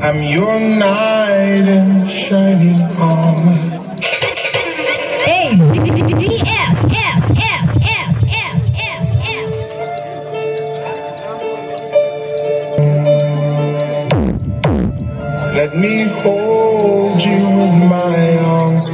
I'm your knight in shining armor. Let me hold you in my arms.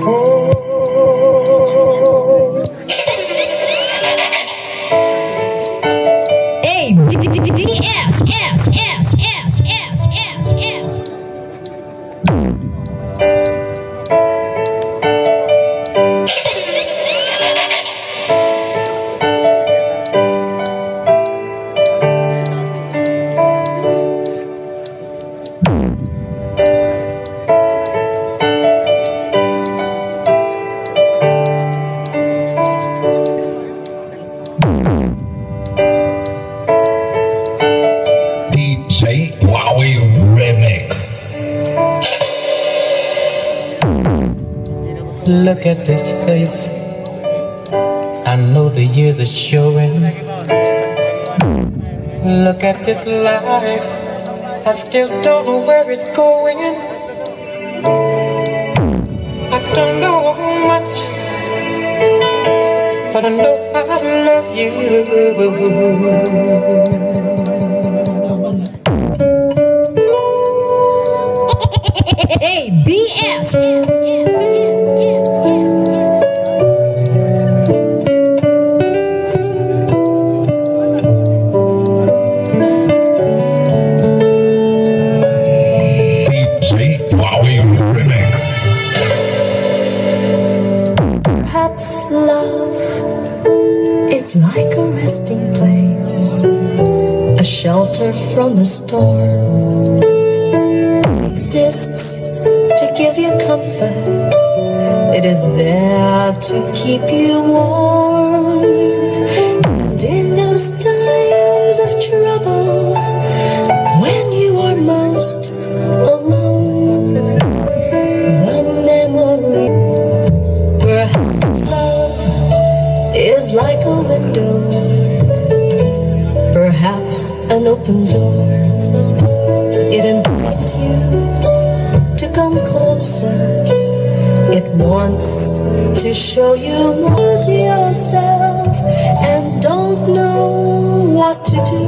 Look at this face, I know the years are showing. Look at this life, I still don't know where it's going. I don't know much, but I know I love you. BS. Perhaps love is like a resting place, a shelter from the storm. It exists to give you comfort. It is there to keep you warm. And in those times of trouble, when you are most alone, the memory, perhaps love is like a window, perhaps an open door. It invites you to come closer. It wants to show you more. Lose yourself and don't know what to do.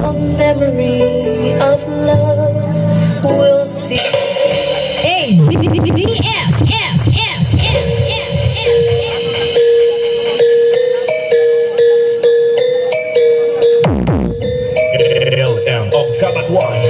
A memory of love will see. LM of Kabatwan.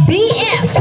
BS.